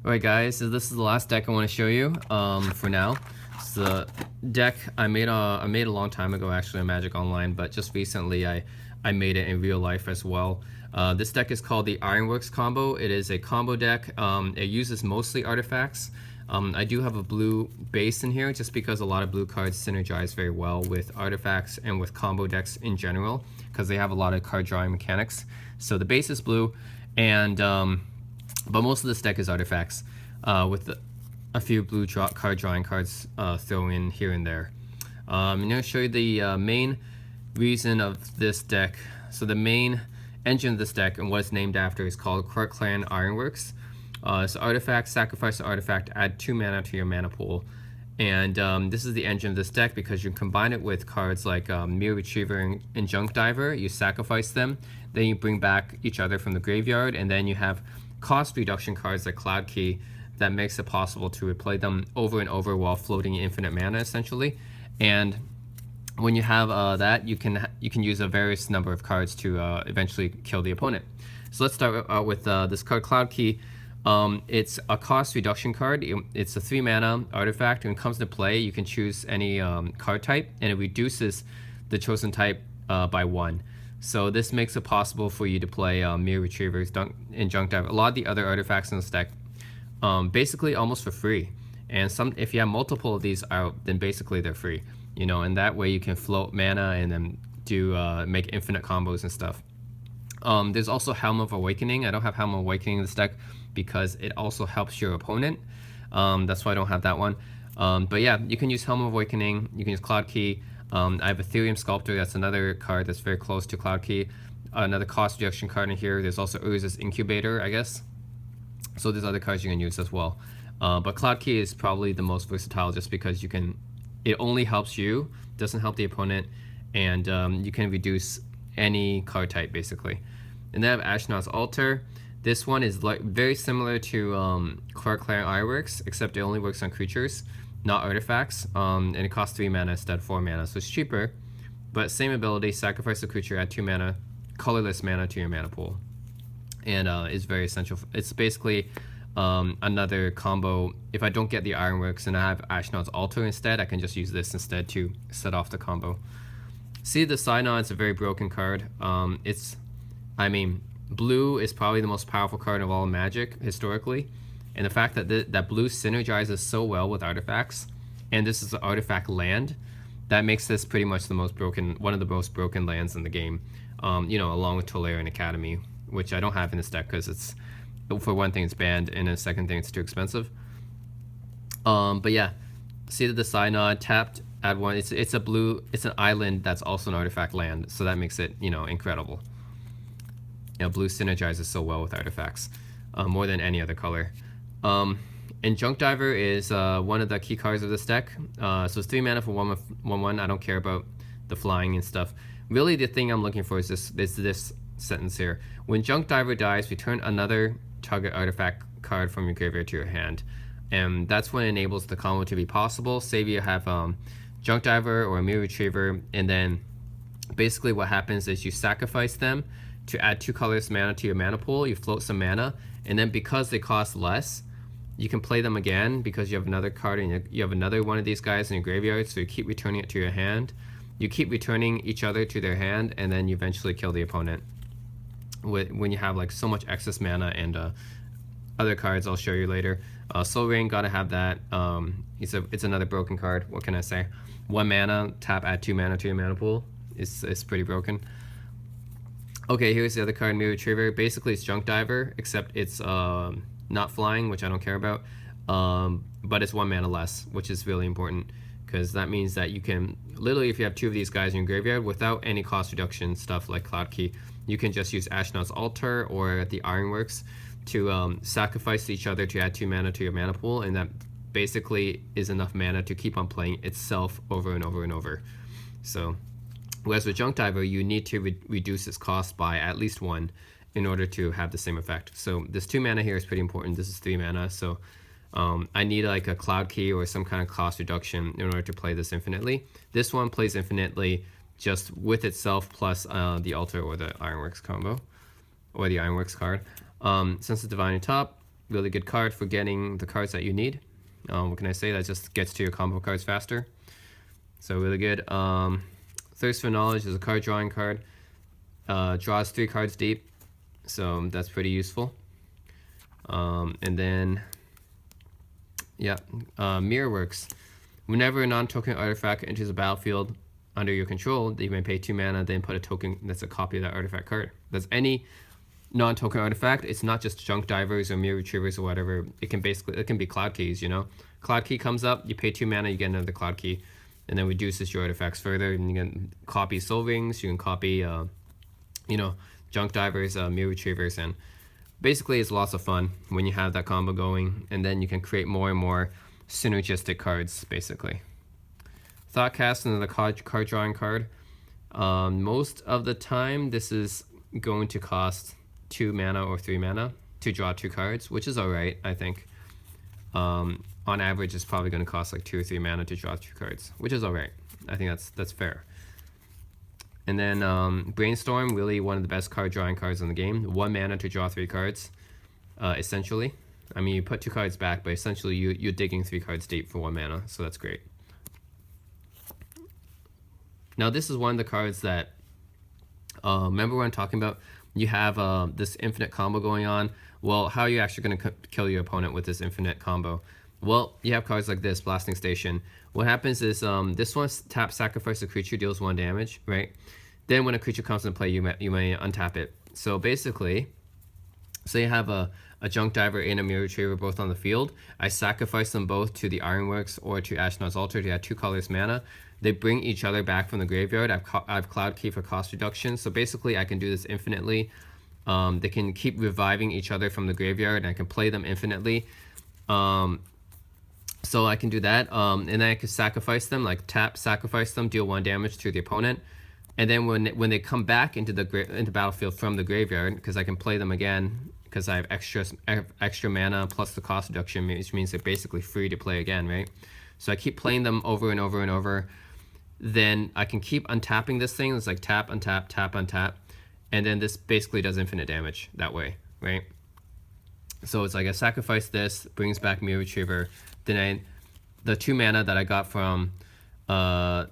Alright guys, so this is the last deck I want to show you for now. It's the deck I made a long time ago actually on Magic Online, but just recently I made it in real life as well. This deck is called the Ironworks combo. It is a combo deck. It uses mostly artifacts. I do have a blue base in here just because a lot of blue cards synergize very well with artifacts and with combo decks in general because they have a lot of card drawing mechanics. So the base is blue, and but most of this deck is artifacts with a few blue card drawing cards thrown in here and there. I'm going to show you the main reason of this deck. So the main engine of this deck and what it's named after is called Clan Ironworks. So artifact, sacrifice an artifact, add 2 mana to your mana pool. And this is the engine of this deck because you combine it with cards like Mirror Retriever and Junk Diver. You sacrifice them, then you bring back each other from the graveyard, and then you have cost reduction cards like Cloud Key that makes it possible to play them over and over while floating infinite mana essentially. And when you have that, you can use a various number of cards to eventually kill the opponent. So let's start out with this card, Cloud Key. It's a cost reduction card. It's a 3 mana artifact. When it comes to play, you can choose any card type, and it reduces the chosen type by 1. So this makes it possible for you to play Mirror Retrievers and Junk Dive. A lot of the other artifacts in this deck, basically almost for free. And if you have multiple of these out, then basically they're free. You know, and that way you can float mana and then do make infinite combos and stuff. There's also Helm of Awakening. I don't have Helm of Awakening in this deck because it also helps your opponent. That's why I don't have that one. But yeah, you can use Helm of Awakening. You can use Cloud Key. I have Ethereum Sculptor. That's another card that's very close to Cloud Key. Another cost reduction card in here. There's also Urza's Incubator, I guess. So there's other cards you can use as well. But Cloud Key is probably the most versatile just because it only helps you, doesn't help the opponent, and you can reduce any card type basically. And then I have Ashnod's Altar. This one is very similar to Clan Ironworks, except it only works on creatures, not artifacts, and it costs 3 mana instead of 4 mana, so it's cheaper, but same ability, sacrifice a creature, add 2 mana, colorless mana to your mana pool, and it's very essential. It's basically another combo. If I don't get the Ironworks and I have Ashnod's Altar instead, I can just use this instead to set off the combo. See, the Synod is a very broken card. Blue is probably the most powerful card of all Magic historically, and the fact that that blue synergizes so well with artifacts, and this is an artifact land, that makes this pretty much one of the most broken lands in the game. Along with Tolarian Academy, which I don't have in this deck because it's, for one thing, it's banned, and a second thing, it's too expensive. But yeah, see that the Synod tapped, add 1. It's an island that's also an artifact land, so that makes it incredible. Blue synergizes so well with artifacts, more than any other color. And Junk Diver is one of the key cards of this deck. So it's 3 mana for 1/1. I don't care about the flying and stuff. Really, the thing I'm looking for is this sentence here. When Junk Diver dies, return another target artifact card from your graveyard to your hand. And that's when it enables the combo to be possible. Say you have Junk Diver or a Mirror Retriever, and then basically what happens is you sacrifice them to add 2 colorless mana to your mana pool. You float some mana, and then because they cost less, you can play them again because you have another card and you have another one of these guys in your graveyard, so you keep returning it to your hand. You keep returning each other to their hand, and then you eventually kill the opponent when you have like so much excess mana. And other cards I'll show you later. Soul Rain, gotta have that. It's another broken card. What can I say? 1 mana, tap, add 2 mana to your mana pool. It's pretty broken. Okay, here's the other card, Mirror Retriever. Basically, it's Junk Diver, except it's not flying, which I don't care about. But it's 1 mana less, which is really important because that means that you can literally, if you have 2 of these guys in your graveyard, without any cost reduction stuff like Cloud Key, you can just use Ashnod's Altar or the Ironworks to sacrifice each other to add 2 mana to your mana pool, and that basically is enough mana to keep on playing itself over and over and over. So, whereas with Junk Diver, you need to reduce its cost by at least 1 in order to have the same effect. So this 2 mana here is pretty important. This is 3 mana, so I need like a Cloud Key or some kind of cost reduction in order to play this infinitely. This one plays infinitely just with itself plus the Altar or the Ironworks combo, or the Ironworks card. Since it's Divine on top, really good card for getting the cards that you need. What can I say? That just gets to your combo cards faster. So really good. Thirst for Knowledge is a card drawing card. Draws 3 cards deep, so that's pretty useful. And then, yeah, Mirrorworks. Whenever a non-token artifact enters a battlefield under your control, you may pay 2 mana, then put a token that's a copy of that artifact card. That's any non-token artifact. It's not just junk divers or mirror retrievers or whatever. It can be cloud keys, you know. Cloud key comes up, you pay 2 mana, you get another cloud key, and then reduces your artifacts further. And you can copy soul rings, you can copy, you know, junk divers, mirror retrievers, and basically it's lots of fun when you have that combo going, and then you can create more and more synergistic cards, basically. Thoughtcast, another card drawing card. Most of the time, this is going to cost 2 mana or 3 mana to draw 2 cards, which is alright, I think. On average, it's probably going to cost like 2 or 3 mana to draw 2 cards, which is alright. I think that's fair. And then Brainstorm, really one of the best card drawing cards in the game. 1 mana to draw 3 cards, essentially. I mean, you put 2 cards back, but essentially you're digging 3 cards deep for 1 mana, so that's great. Now this is one of the cards that, remember what I'm talking about? You have this infinite combo going on. Well, how are you actually going to kill your opponent with this infinite combo? Well, you have cards like this, Blasting Station. What happens is this one, tap, sacrifice a creature, deals 1 damage, right? Then when a creature comes into play, you may untap it. So basically, say you have a junk diver and a mirror retriever both on the field. I sacrifice them both to the Ironworks or to Ashnod's Altar to add 2 colorless mana. They bring each other back from the graveyard. I have Cloud Key for cost reduction. So basically, I can do this infinitely. They can keep reviving each other from the graveyard, and I can play them infinitely. So I can do that, and then I can sacrifice them, like tap, sacrifice them, deal 1 damage to the opponent. And then when they come back into the battlefield from the graveyard, because I can play them again, because I have extra mana plus the cost reduction, which means they're basically free to play again, right? So I keep playing them over and over and over. Then I can keep untapping this thing. It's like tap, untap, tap, untap. And then this basically does infinite damage that way, right? So it's like I sacrifice this, brings back Mirror Retriever. Then the 2 mana that I got from the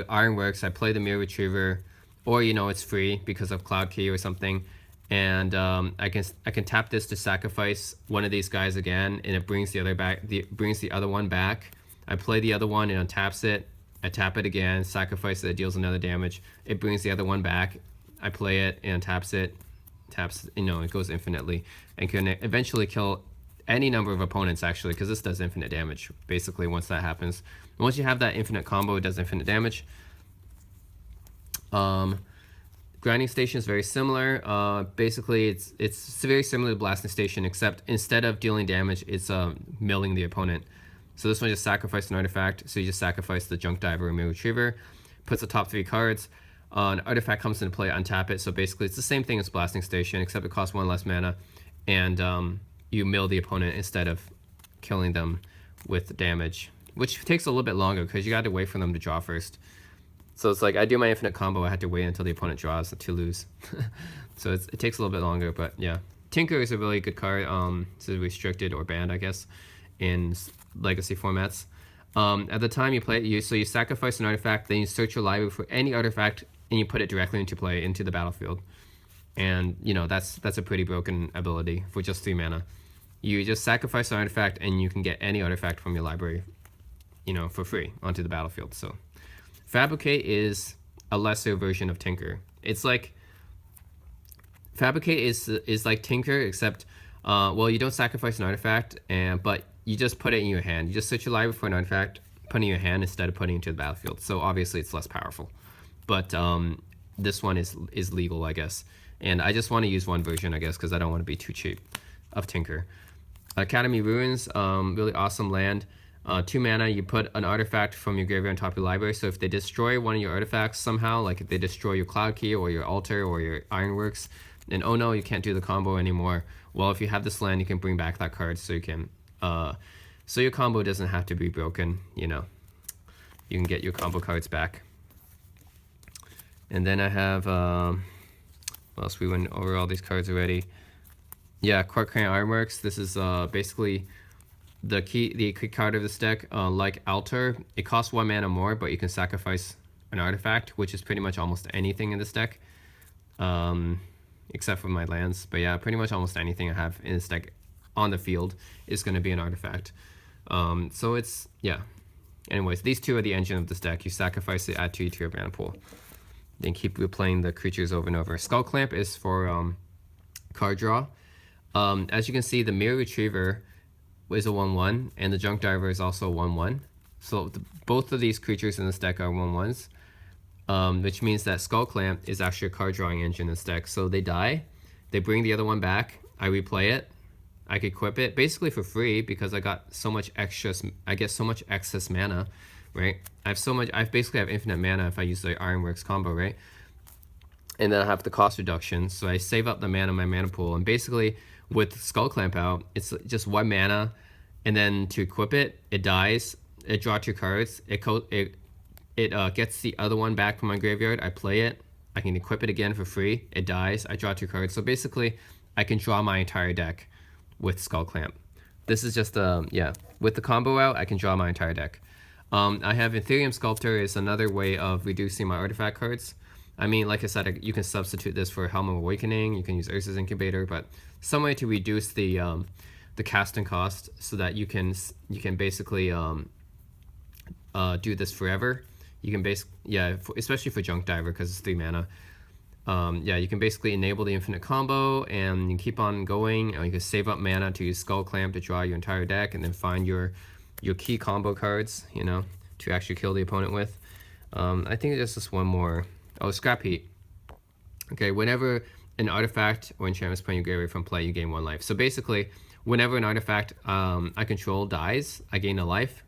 Ironworks, I play the Mirror Retriever, or you know it's free because of Cloud Key or something, and I can tap this to sacrifice one of these guys again, and it brings the other back. Brings the other one back. I play the other one and untaps it. I tap it again, sacrifice it, it deals another damage. It brings the other one back. I play it and taps it, you know, it goes infinitely, and can eventually kill any number of opponents actually, because this does infinite damage basically once that happens. Once you have that infinite combo, it does infinite damage. Grinding Station is very similar. Basically, it's very similar to Blasting Station, except instead of dealing damage, it's milling the opponent. So this one just sacrificed an artifact. So you just sacrifice the Junk Diver or Mirror Retriever, puts the top 3 cards. An artifact comes into play, untap it. So basically, it's the same thing as Blasting Station, except it costs 1 less mana, and you mill the opponent instead of killing them with damage, which takes a little bit longer because you got to wait for them to draw first. So it's like I do my infinite combo, I have to wait until the opponent draws to lose. So it takes a little bit longer, but yeah. Tinker is a really good card. It's restricted or banned, I guess, in legacy formats. At the time you play it, you sacrifice an artifact, then you search your library for any artifact, and you put it directly into play, into the battlefield. And, you know, that's a pretty broken ability for just 3 mana. You just sacrifice an artifact, and you can get any artifact from your library, you know, for free onto the battlefield. So Fabricate is a lesser version of Tinker. It's like Fabricate is like Tinker, except well, you don't sacrifice an artifact, but you just put it in your hand. You just search your library for an artifact, put it in your hand instead of putting it into the battlefield. So obviously it's less powerful, but this one is legal, I guess. And I just want to use one version, I guess, because I don't want to be too cheap of Tinker. Academy Ruins, really awesome land. 2 mana, you put an artifact from your graveyard on top of your library. So if they destroy one of your artifacts somehow, like if they destroy your Cloud Key or your Altar or your Ironworks, and oh no, you can't do the combo anymore. Well, if you have this land, you can bring back that card, so you can, so your combo doesn't have to be broken. You know, you can get your combo cards back. And then I have, what else? We went over all these cards already. Yeah, Quark Crane Ironworks. This is basically the key card of this deck. Like Altar, it costs 1 mana more, but you can sacrifice an artifact, which is pretty much almost anything in this deck, except for my lands. But yeah, pretty much almost anything I have in this deck on the field is going to be an artifact. So it's, yeah. Anyways, these two are the engine of this deck. You sacrifice it, add 2 to your mana pool. Then keep replaying the creatures over and over. Skull Clamp is for card draw. As you can see, the Mirror Retriever is a 1/1, and the Junk Diver is also a 1/1. So both of these creatures in this deck are 1/1s, which means that Skull Clamp is actually a card drawing engine in this deck. So they die, they bring the other one back, I replay it, I could equip it basically for free because I got so much extra. I get so much excess mana, right? I basically have infinite mana if I use the Ironworks combo, right? And then I have the cost reduction, so I save up the mana in my mana pool. And basically, with Skull Clamp out, it's just 1 mana, and then to equip it, it dies. It draws 2 cards. It gets the other one back from my graveyard. I play it. I can equip it again for free. It dies. I draw 2 cards. So basically, I can draw my entire deck with Skull Clamp. This is just with the combo out, I can draw my entire deck. I have Ethereum Sculptor is another way of reducing my artifact cards. I mean, like I said, you can substitute this for Helm of Awakening. You can use Urza's Incubator, but some way to reduce the casting cost so that you can basically do this forever. You can especially for Junk Diver because it's 3 mana. You can basically enable the infinite combo and you can keep on going, and you can save up mana to use Skull Clamp to draw your entire deck, and then find your key combo cards, to actually kill the opponent with. I think there's just one more. Oh, Scrap Heap. Okay, whenever an artifact or enchantment is put in your graveyard from play, you gain 1 life. So basically, whenever an artifact I control dies, I gain a life.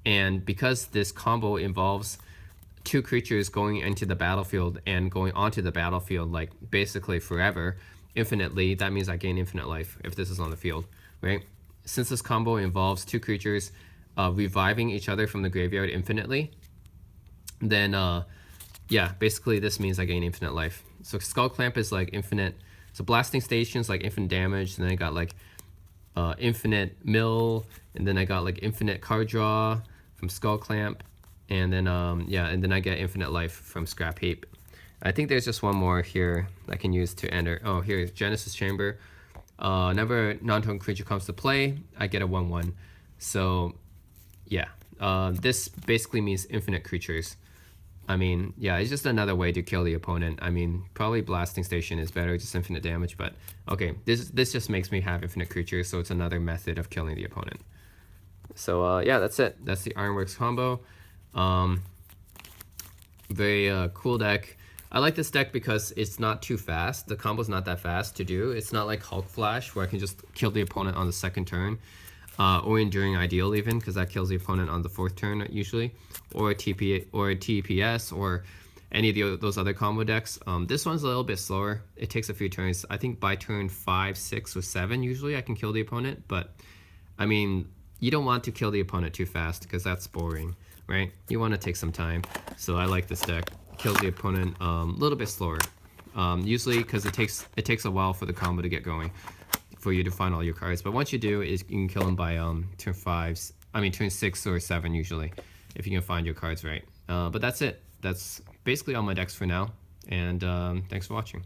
And because this combo involves 2 creatures going into the battlefield and going onto the battlefield like basically forever, infinitely, that means I gain infinite life if this is on the field, right? Since this combo involves 2 creatures reviving each other from the graveyard infinitely, then basically this means I gain infinite life. So Skull Clamp is like infinite. So Blasting Station's like infinite damage, and then I got like infinite mill, and then I got like infinite card draw from Skull Clamp, and then and then I get infinite life from Scrap Heap. I think there's just one more here I can use to enter. Oh, here, Genesis Chamber. Whenever non-token creature comes to play, I get a 1/1. So yeah, this basically means infinite creatures. I mean, yeah, it's just another way to kill the opponent. I mean, probably Blasting Station is better, just infinite damage, but okay, this just makes me have infinite creatures, so it's another method of killing the opponent. So yeah, that's it. That's the Ironworks combo. Very cool deck. I like this deck because it's not too fast. The combo's not that fast to do. It's not like Hulk Flash where I can just kill the opponent on the 2nd turn. Or Enduring Ideal even, because that kills the opponent on the 4th turn usually, or TPS, or any of those other combo decks. This one's a little bit slower. It takes a few turns. I think by turn 5, 6, or 7 usually I can kill the opponent, but I mean, you don't want to kill the opponent too fast because that's boring, right? You want to take some time. So I like this deck. Kills the opponent a little bit slower, usually because it takes a while for the combo to get going, for you to find all your cards. But once you do, you can kill them by turn 6 or 7 usually, if you can find your cards right. But that's it. That's basically all my decks for now, and thanks for watching.